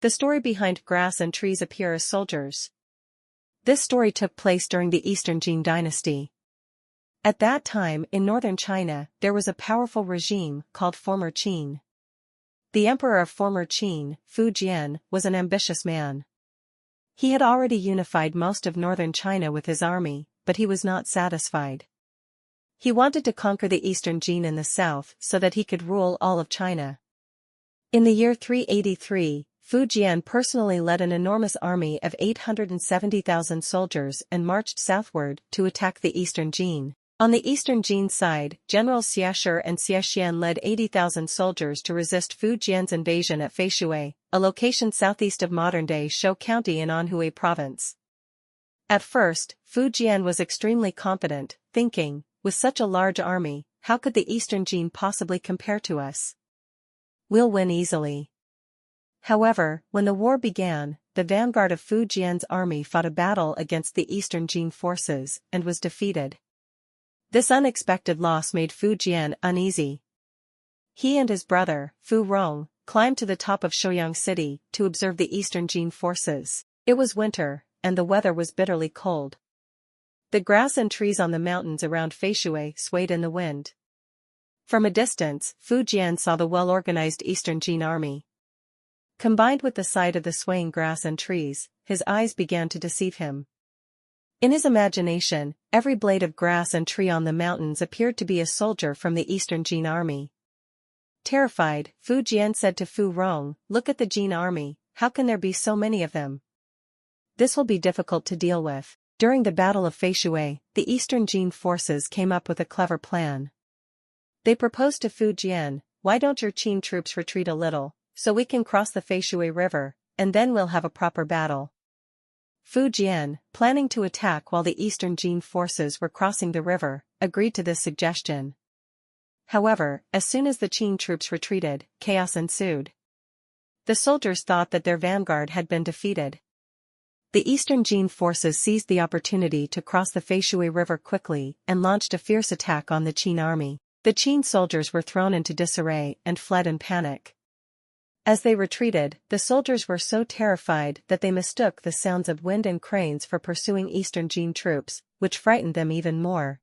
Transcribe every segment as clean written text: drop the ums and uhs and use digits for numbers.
The story behind grass and trees appear as soldiers. This story took place during the Eastern Jin Dynasty. At that time in northern China, there was a powerful regime called Former Qin. The emperor of Former Qin, Jian, was an ambitious man. He had already unified most of northern China with his army, but he was not satisfied. He wanted to conquer the Eastern Jin in the south so that he could rule all of China. In the year 383, Jian personally led an enormous army of 870,000 soldiers and marched southward to attack the Eastern Jin. On the Eastern Jin side, Generals Xia and Xia Xian led 80,000 soldiers to resist Jian's invasion at Feishui, a location southeast of modern-day Shou County in Anhui Province. At first, Jian was extremely confident, thinking, with such a large army, how could the Eastern Jin possibly compare to us? We'll win easily. However, when the war began, the vanguard of Jian's army fought a battle against the Eastern Jin forces and was defeated. This unexpected loss made Jian uneasy. He and his brother, Rong, climbed to the top of Shouyang City to observe the Eastern Jin forces. It was winter, and the weather was bitterly cold. The grass and trees on the mountains around Feishui swayed in the wind. From a distance, Jian saw the well-organized Eastern Jin army. Combined with the sight of the swaying grass and trees, his eyes began to deceive him. In his imagination, every blade of grass and tree on the mountains appeared to be a soldier from the Eastern Jin army. Terrified, Jian said to Rong, "Look at the Jin army, how can there be so many of them? This will be difficult to deal with." During the Battle of Feishui, the Eastern Jin forces came up with a clever plan. They proposed to Jian, "Why don't your Qin troops retreat a little, so we can cross the Feishui River, and then we'll have a proper battle." Jian, planning to attack while the Eastern Jin forces were crossing the river, agreed to this suggestion. However, as soon as the Qin troops retreated, chaos ensued. The soldiers thought that their vanguard had been defeated. The Eastern Jin forces seized the opportunity to cross the Feishui River quickly and launched a fierce attack on the Qin army. The Qin soldiers were thrown into disarray and fled in panic. As they retreated, the soldiers were so terrified that they mistook the sounds of wind and cranes for pursuing Eastern Jin troops, which frightened them even more.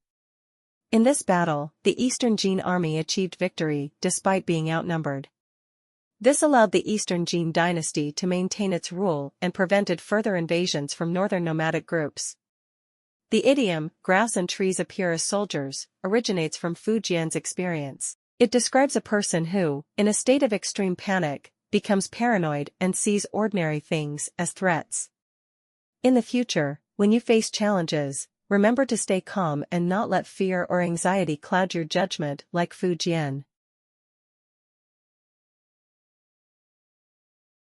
In this battle, the Eastern Jin army achieved victory despite being outnumbered. This allowed the Eastern Jin Dynasty to maintain its rule and prevented further invasions from northern nomadic groups. The idiom, "grass and trees appear as soldiers," originates from Jian's experience. It describes a person who, in a state of extreme panic, becomes paranoid and sees ordinary things as threats. In the future, when you face challenges, remember to stay calm and not let fear or anxiety cloud your judgment like Jian.